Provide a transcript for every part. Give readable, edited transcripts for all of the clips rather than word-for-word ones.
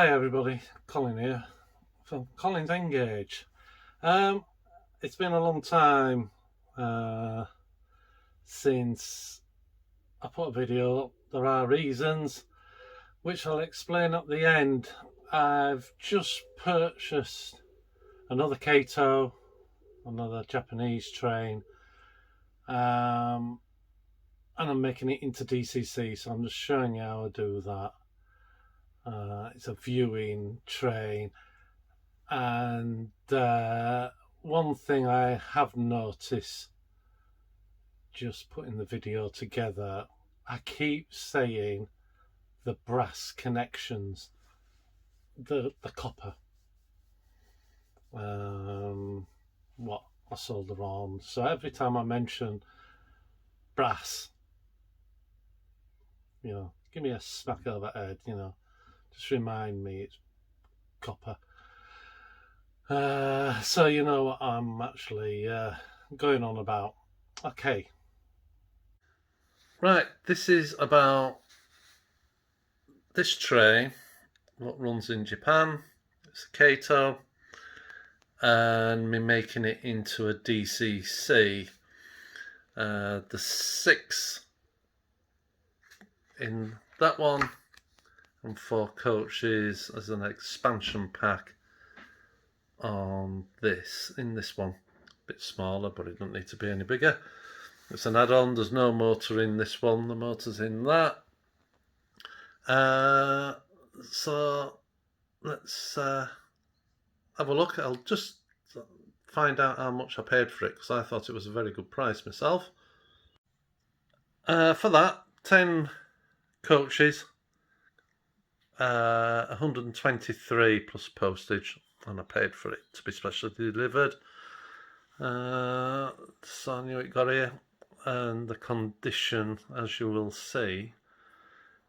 Hi everybody, Colin here from Colin's Engage. It's been a long time since I put a video up. There are reasons which I'll explain at the end. I've just purchased another Kato, another Japanese train, and I'm making it into DCC, so I'm just showing you how I do that. It's a viewing train, and one thing I have noticed just putting the video together, I keep saying the brass connections, the copper. What I sold the wrong. So every time I mention brass, give me a smack over the head, just remind me it's copper. So you know what I'm actually going on about. Okay. Right, this is about this train, what runs in Japan. It's a Kato, and me making it into a DCC. The 6 in that one, and 4 coaches as an expansion pack on this. In this one, a bit smaller, but it doesn't need to be any bigger. It's an add-on. There's no motor in this one. The motor's in that. So let's have a look. I'll just find out how much I paid for it, because I thought it was a very good price myself. For that, 10 coaches, 123 plus postage, and I paid for it to be specially delivered. So I knew it got here, and the condition, as you will see,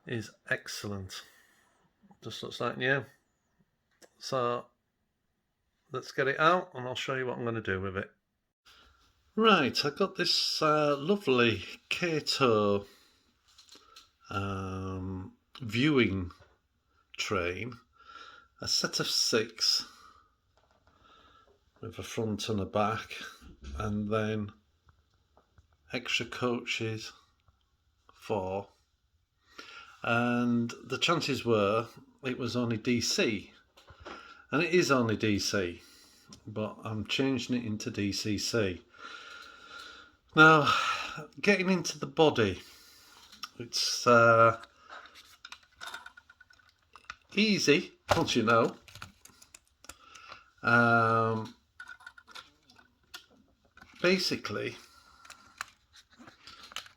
is excellent. Just looks like new. So let's get it out and I'll show you what I'm going to do with it. Right, I got this lovely Kato viewing train, a set of 6 with a front and a back, and then extra coaches 4, and the chances were it was only DC, and it is only DC, but I'm changing it into DCC. Now, getting into the body, it's easy once you know. Basically,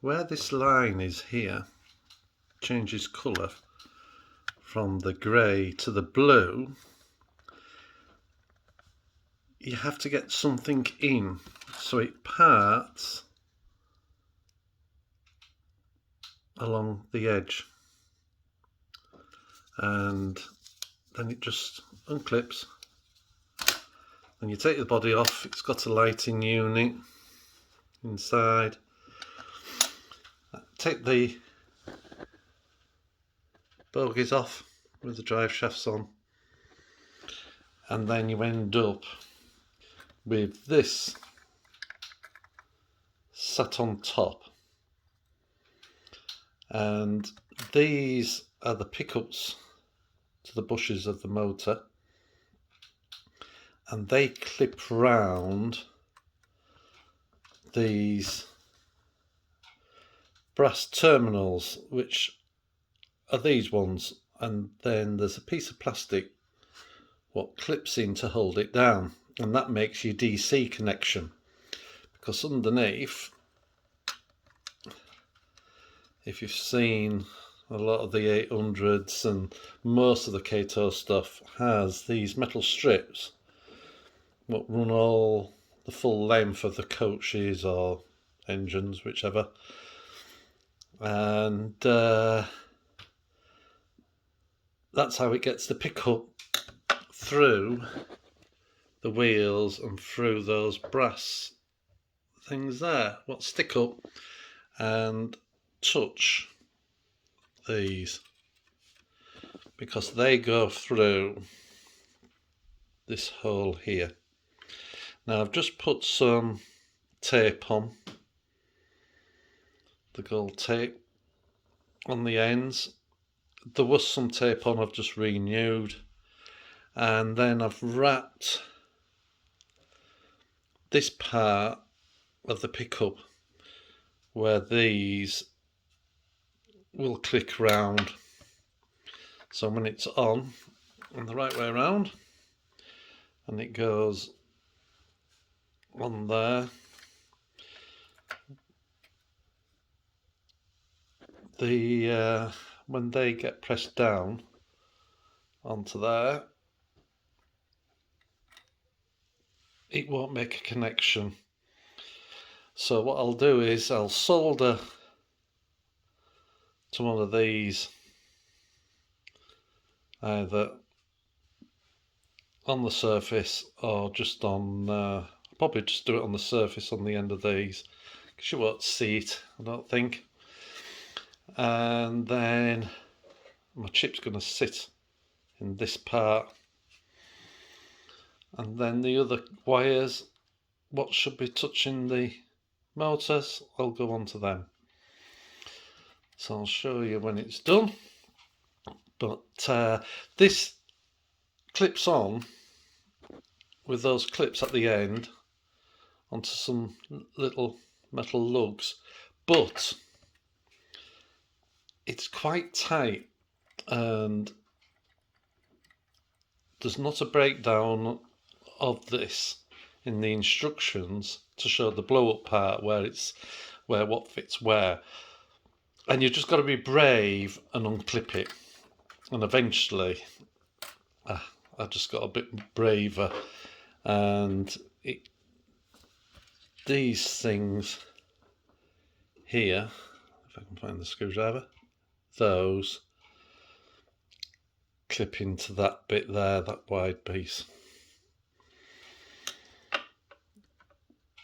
where this line is here changes colour from the grey to the blue, you have to get something in so it parts along the edge, and then it just unclips, and you take the body off. It's got a lighting unit inside. Take the bogies off with the drive shafts on, and then you end up with this sat on top, and these are the pickups to the bushes of the motor, and they clip round these brass terminals, which are these ones, and then there's a piece of plastic what clips in to hold it down, and that makes your DC connection, because underneath, if you've seen a lot of the 800s and most of the Kato stuff, has these metal strips what run all the full length of the coaches or engines, whichever, and that's how it gets the pickup through the wheels and through those brass things there what stick up and touch these. because they go through this hole here. Now I've just put some tape on, the gold tape on the ends. There was some tape on I've just renewed, and then I've wrapped this part of the pickup where these will click round. So when it's on the right way around and it goes on there, when they get pressed down onto there, it won't make a connection. So what I'll do is I'll solder to one of these, either on the surface or just on, probably just do it on the surface on the end of these, because you won't see it, I don't think. And then my chip's going to sit in this part, and then the other wires, what should be touching the motors, I'll go onto them. So I'll show you when it's done. But this clips on with those clips at the end onto some little metal lugs, but it's quite tight, and there's not a breakdown of this in the instructions to show the blow up part where what fits where, and you've just got to be brave and unclip it. And eventually I just got a bit braver, and these things here, if I can find the screwdriver, those clip into that bit there, that wide piece,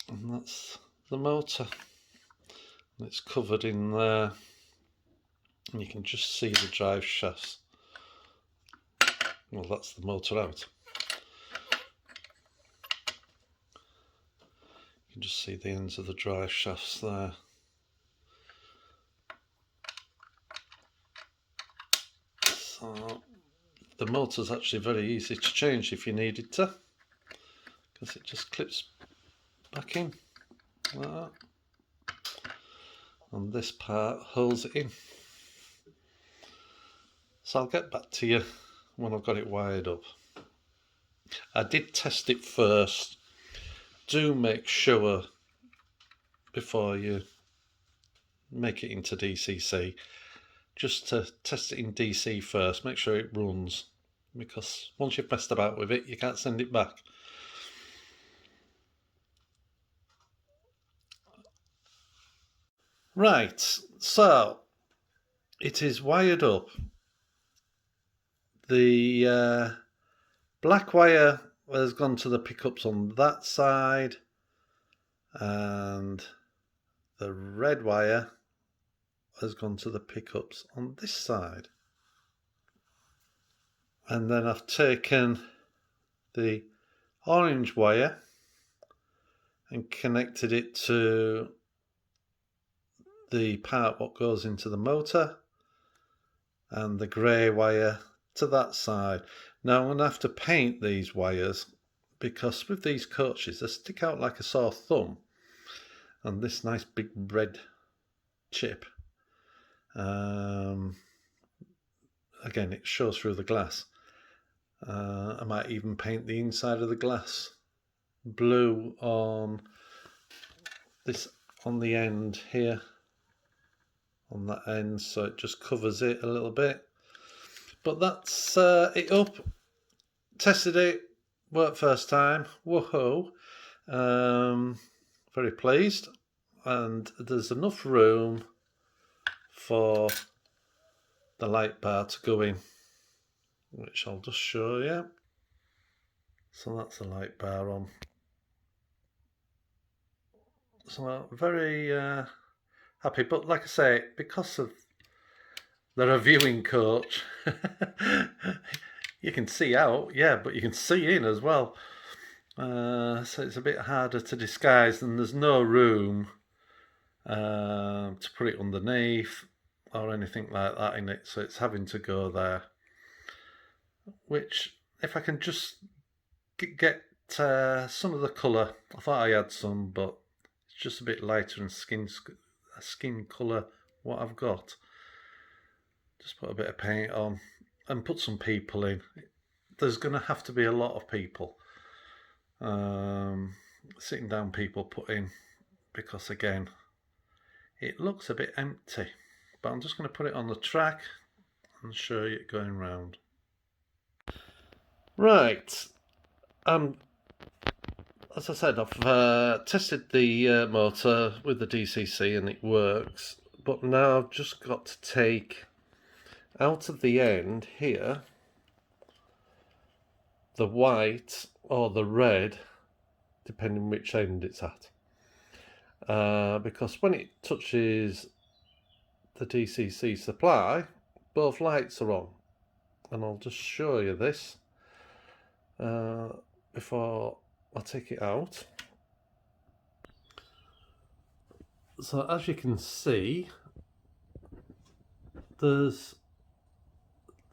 and that's the motor, and it's covered in there, and you can just see the drive shafts. Well, that's the motor out. You can just see the ends of the drive shafts there. So the motor's actually very easy to change if you needed to, because it just clips back in like that, and this part holds it in. So I'll get back to you when I've got it wired up. I did test it first. Do make sure before you make it into DCC, just to test it in DC first, make sure it runs, because once you've messed about with it, you can't send it back. Right, so it is wired up. The black wire has gone to the pickups on that side, and the red wire has gone to the pickups on this side. And then I've taken the orange wire and connected it to the part what goes into the motor, and the grey wire to that side. Now I'm going to have to paint these wires, because with these coaches they stick out like a sore thumb, and this nice big red chip, again, it shows through the glass. I might even paint the inside of the glass blue on this, on the end here, on that end, so it just covers it a little bit. But that's it up. Tested it, worked first time. Whoa! Very pleased, and there's enough room for the light bar to go in, which I'll just show you. So that's the light bar on. So I'm very happy, but like I say, because of They're a viewing coach. You can see out, yeah, but you can see in as well. So it's a bit harder to disguise, and there's no room to put it underneath or anything like that in it, so it's having to go there. Which, if I can just get some of the colour, I thought I had some, but it's just a bit lighter and skin colour what I've got. Just put a bit of paint on and put some people in. There's going to have to be a lot of people. Sitting down people put in, because again, it looks a bit empty. But I'm just going to put it on the track and show you it going round. Right. As I said, I've tested the motor with the DCC and it works. But now I've just got to take out of the end here the white or the red, depending which end it's at. Because when it touches the DCC supply, both lights are on. And I'll just show you this before I take it out. So as you can see, there's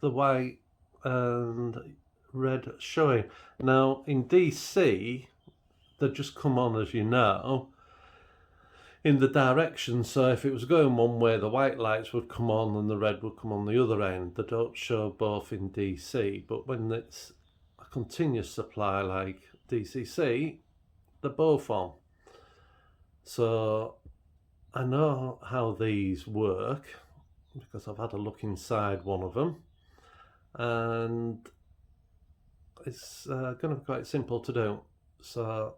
the white and red showing. Now in DC, they just come on, as you know, in the direction. So if it was going one way, the white lights would come on and the red would come on the other end. They don't show both in DC, but when it's a continuous supply like DCC, they're both on. So I know how these work because I've had a look inside one of them, and it's going to be quite simple to do. So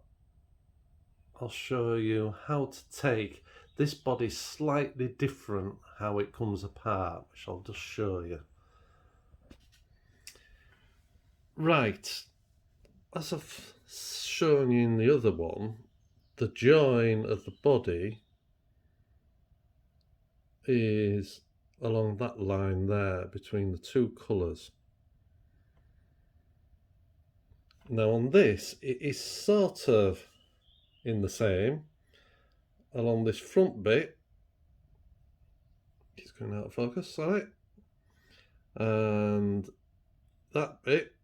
I'll show you how to take this body slightly different, how it comes apart, which I'll just show you. Right, as I've shown you in the other one, the join of the body is along that line there between the two colours. Now on this, it is sort of in the same along this front bit. It's going out of focus, sorry. And that bit,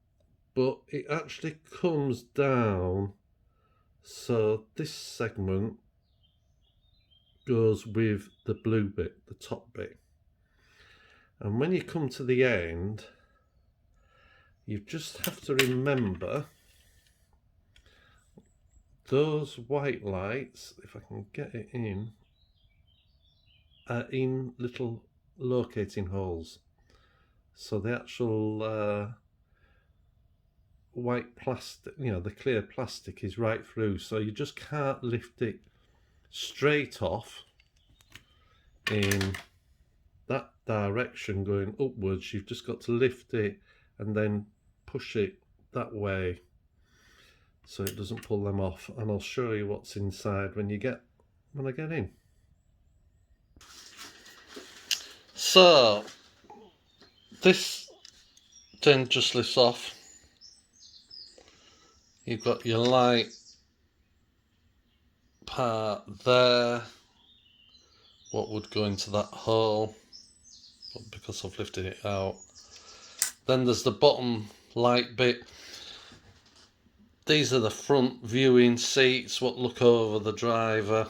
but it actually comes down, so this segment goes with the blue bit, the top bit. And when you come to the end, you just have to remember those white lights, if I can get it in, are in little locating holes. So the actual white plastic, you know, the clear plastic is right through, so you just can't lift it straight off in that direction going upwards. You've just got to lift it and then push it that way so it doesn't pull them off, and I'll show you what's inside when I get in. So this then just lifts off. You've got your light part there, what would go into that hole, but because I've lifted it out. Then there's the bottom light bit. These are the front viewing seats, what look over the driver,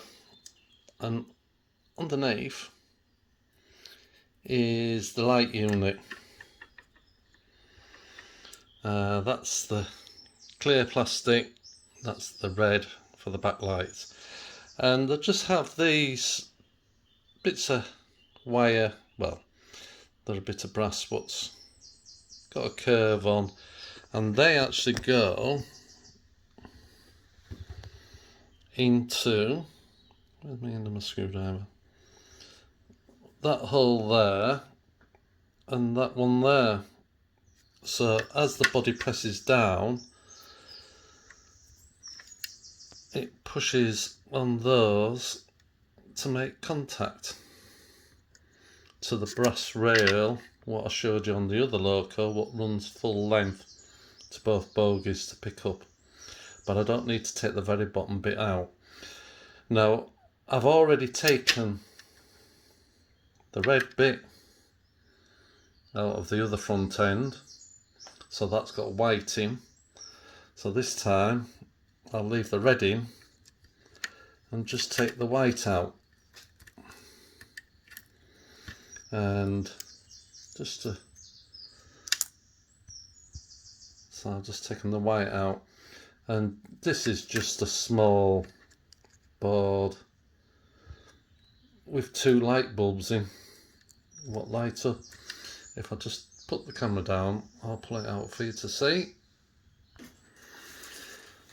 and underneath is the light unit. That's the clear plastic, that's the red for the backlights, and they just have these bits of wire, well, they're a bit of brass what's got a curve on, and they actually go into, where's my end of my screwdriver, that hole there and that one there. So as the body presses down, it pushes on those to make contact. to the brass rail, what I showed you on the other loco, what runs full length to both bogies to pick up. But I don't need to take the very bottom bit out. Now, I've already taken the red bit out of the other front end, so that's got white in. So this time I'll leave the red in and just take the white out. And so I've just taken the white out, and this is just a small board with 2 light bulbs in. What light up? If I just put the camera down, I'll pull it out for you to see.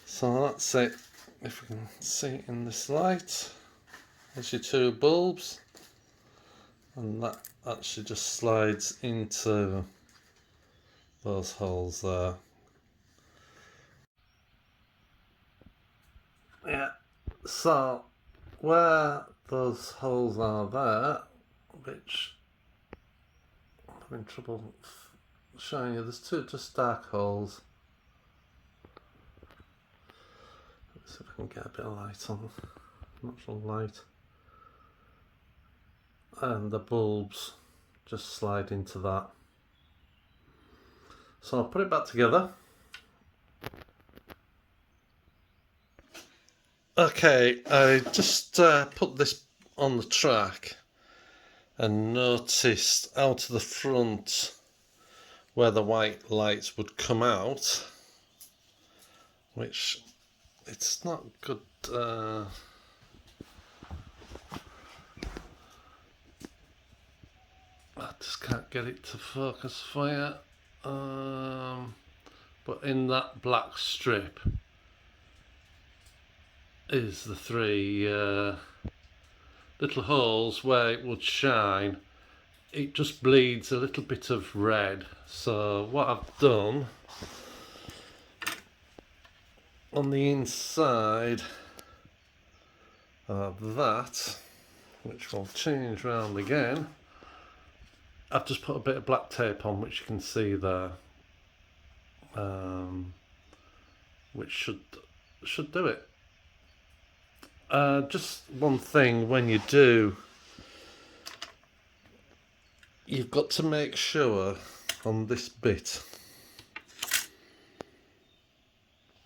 So that's it. If we can see it in this light, there's your 2 bulbs, and that actually just slides into those holes there. Yeah, so where those holes are there, which I'm having trouble showing you, there's 2 just dark holes. Let's see if I can get a bit of light on, natural light. And the bulbs just slide into that. So I'll put it back together. Okay, I just put this on the track and noticed out of the front where the white lights would come out, which it's not good. I just can't get it to focus for you. But in that black strip is the 3 little holes where it would shine. It just bleeds a little bit of red. So what I've done on the inside of that, which will change round again, I've just put a bit of black tape on, which you can see there, which should do it. Just one thing, when you do, you've got to make sure on this bit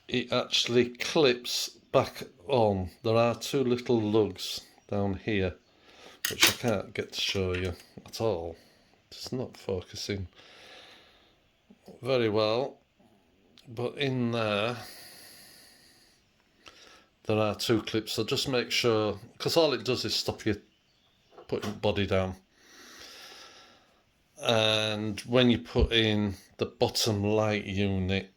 it actually clips back on. There are 2 little lugs down here, which I can't get to show you at all. It's not focusing very well, but in there are 2 clips, so just make sure, because all it does is stop you putting body down. And when you put in the bottom light unit,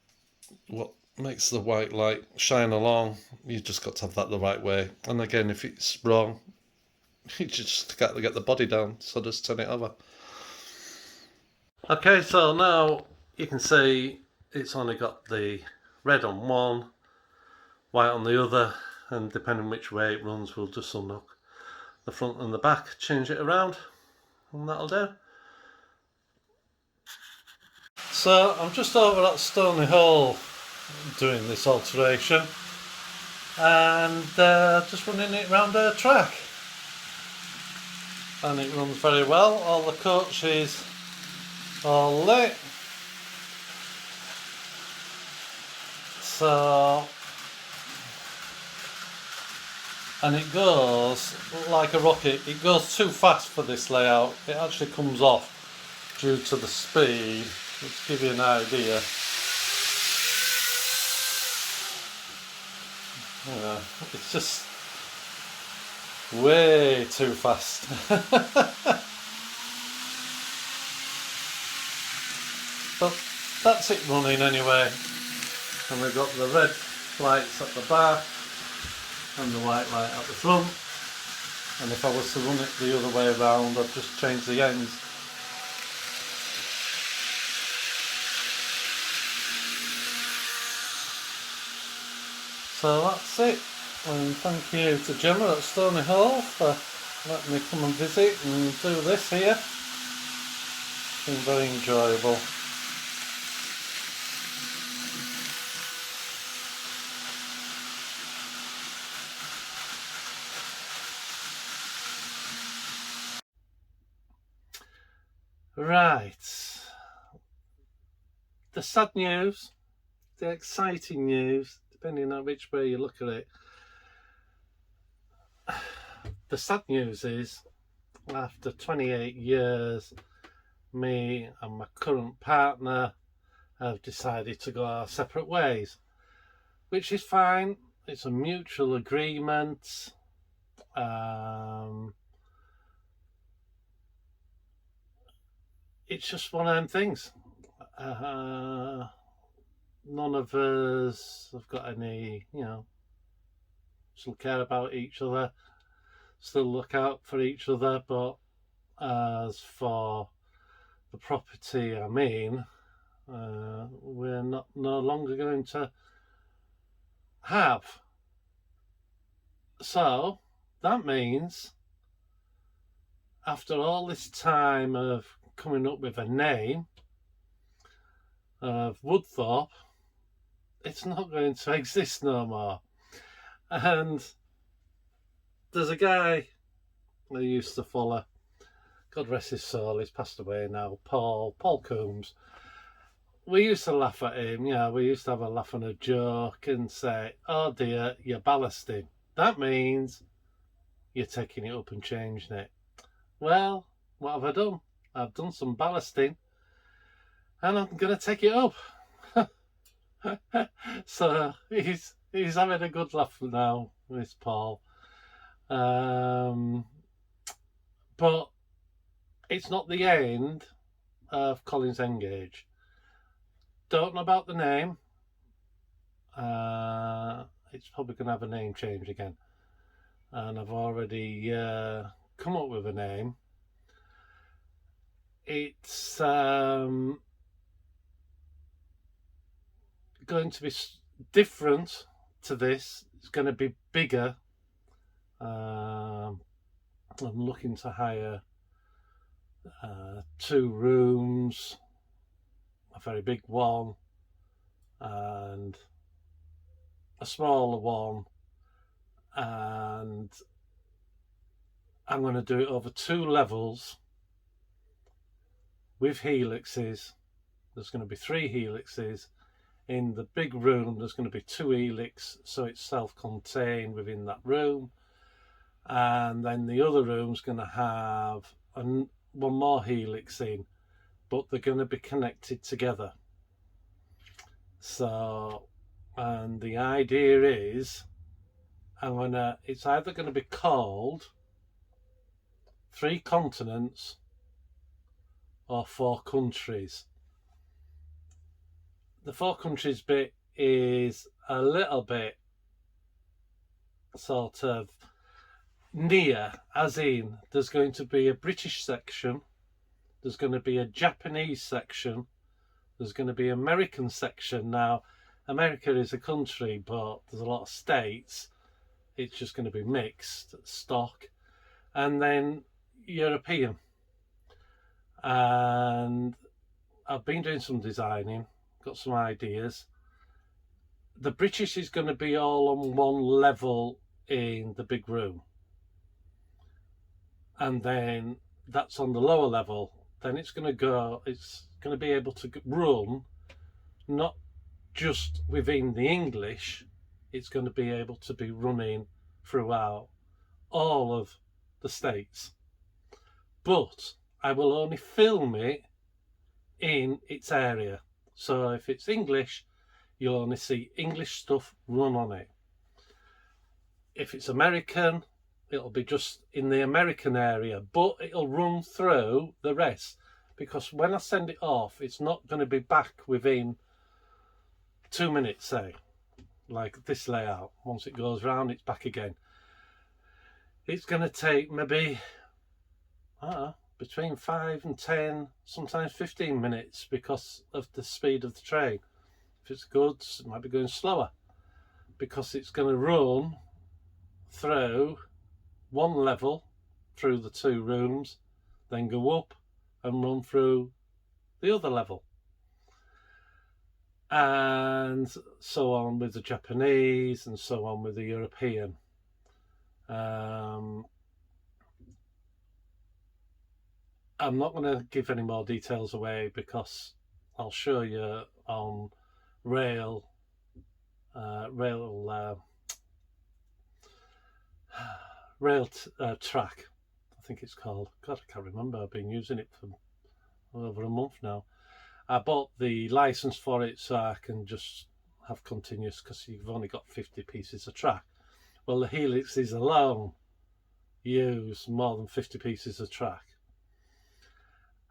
what makes the white light shine along, you just got to have that the right way. And again, if it's wrong, you just got to get the body down, so just turn it over. Okay, so now you can see it's only got the red on one, white on the other, and depending which way it runs, we'll just unhook the front and the back, change it around, and that'll do. So I'm just over at Stony Hall doing this alteration, and just running it round a track, and it runs very well. All the coaches are lit, so, and it goes like a rocket. It goes too fast for this layout. It actually comes off due to the speed. Let's give you an idea. Yeah, it's just way too fast. But that's it running anyway. And we've got the red lights at the back and the white light at the front. And if I was to run it the other way around, I'd just change the ends. So that's it, and thank you to Gemma at Stony Hall for let me come and visit and do this here. It's been very enjoyable. Right, the sad news, the exciting news, depending on which way you look at it. The sad news is, after 28 years, me and my current partner have decided to go our separate ways, which is fine. It's a mutual agreement. It's just one of them things. None of us have got any, still care about each other, still look out for each other, but as for the property I'm in, we're no longer going to have. So that means, after all this time of coming up with a name of Woodthorpe, it's not going to exist no more. And there's a guy I used to follow, God rest his soul, he's passed away now, Paul Coombs. We used to laugh at him, we used to have a laugh and a joke and say, oh dear, you're ballasting. That means you're taking it up and changing it. Well, what have I done? I've done some ballasting and I'm going to take it up. So he's having a good laugh now, this Paul. But it's not the end of Collins Engage. Don't know about the name. It's probably going to have a name change again. And I've already come up with a name. It's going to be different to this. It's going to be bigger. I'm looking to hire 2 rooms, a very big one and a smaller one, and I'm going to do it over 2 levels with helixes. There's going to be 3 helixes. In the big room there's going to be 2 helix, so it's self-contained within that room, and then the other room's going to have one more helix in, but they're going to be connected together. So, and the idea is it's either going to be called 3 continents or 4 countries. The 4 countries bit is a little bit sort of near, as in there's going to be a British section, there's going to be a Japanese section, there's going to be an American section. Now, America is a country, but there's a lot of states. It's just going to be mixed stock. And then European. And I've been doing some designing, got some ideas. The British is going to be all on one level in the big room, and then that's on the lower level. Then it's going to be able to run not just within the English, it's going to be able to be running throughout all of the states, but I will only film it in its area. So if it's English, you'll only see English stuff run on it. If it's American, it'll be just in the American area, but it'll run through the rest, because when I send it off, it's not going to be back within 2 minutes, say, like this layout. Once it goes round, it's back again. It's going to take maybe, between 5 and 10, sometimes 15 minutes because of the speed of the train. If it's goods, it might be going slower because it's going to run through one level through the 2 rooms, then go up and run through the other level. And so on with the Japanese, and so on with the European. I'm not going to give any more details away because I'll show you on rail track, I think it's called. God, I can't remember. I've been using it for over a month now. I bought the license for it so I can just have continuous, because you've only got 50 pieces of track. Well, the Helixes alone use more than 50 pieces of track.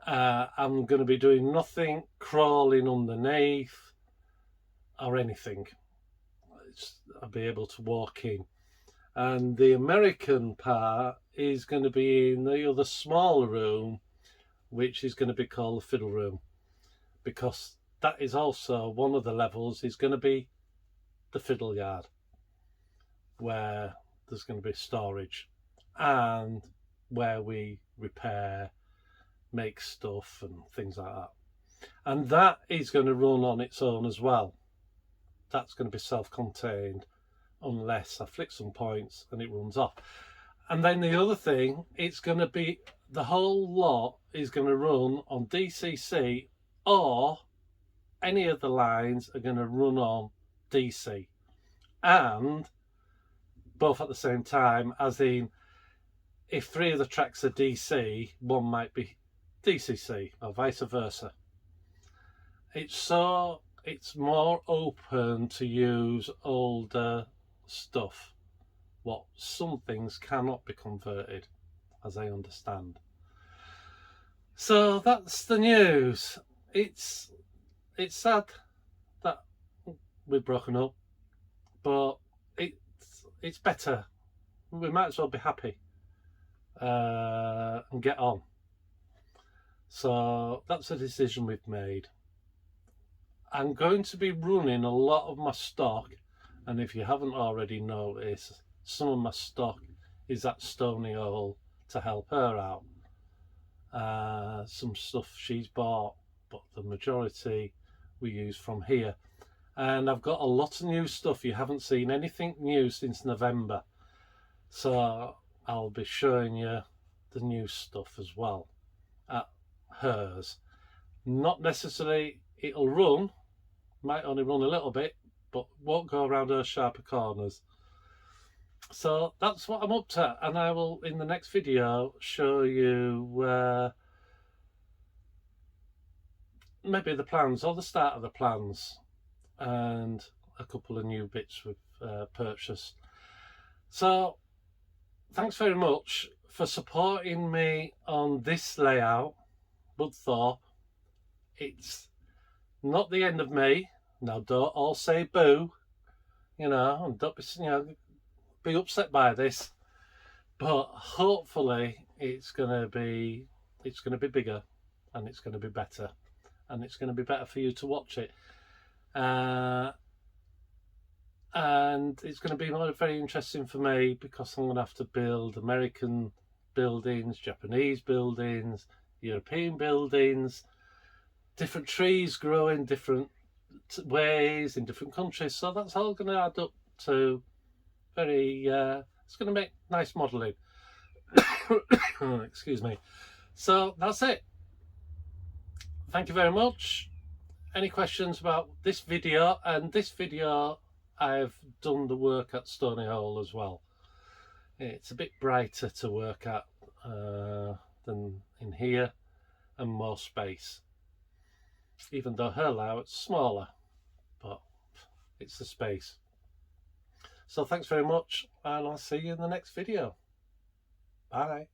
I'm going to be doing nothing crawling underneath or anything. I'll be able to walk in. And the American part is going to be in the other smaller room, which is going to be called the fiddle room, because that is also one of the levels is going to be the fiddle yard, where there's going to be storage and where we repair, make stuff and things like that. And that is going to run on its own as well. That's going to be self-contained unless I flick some points and it runs off. And then the other thing, it's going to be, the whole lot is going to run on DCC, or any of the lines are going to run on DC, and both at the same time, as in if 3 of the tracks are DC, 1 might be DCC or vice versa. It's more open to use older stuff, what some things cannot be converted, as I understand. So that's the news. It's sad that we've broken up, but it's better. We might as well be happy and get on. So that's a decision we've made. I'm going to be running a lot of my stock, and if you haven't already noticed, some of my stock is at Stony Hole to help her out. Some stuff she's bought, but the majority we use from here. And I've got a lot of new stuff. You haven't seen anything new since November, so I'll be showing you the new stuff as well at hers. Not necessarily it'll run, might only run a little bit, but won't go around her sharper corners. So that's what I'm up to, and I will in the next video show you maybe the plans or the start of the plans, and a couple of new bits we've purchased. So thanks very much for supporting me on this layout, Budthorpe. It's not the end of me. Now don't all say boo, and don't be, be upset by this, but hopefully it's going to be bigger, and it's going to be better, and it's going to be better for you to watch it. And it's going to be very interesting for me, because I'm going to have to build American buildings, Japanese buildings, European buildings, different trees growing different ways in different countries. So that's all going to add up to it's going to make nice modelling. Excuse me. So that's it. Thank you very much. Any questions about this video? And this video, I've done the work at Stony Hole as well. It's a bit brighter to work at than in here, and more space. Even though her layout's smaller, but it's the space. So thanks very much, and I'll see you in the next video. Bye.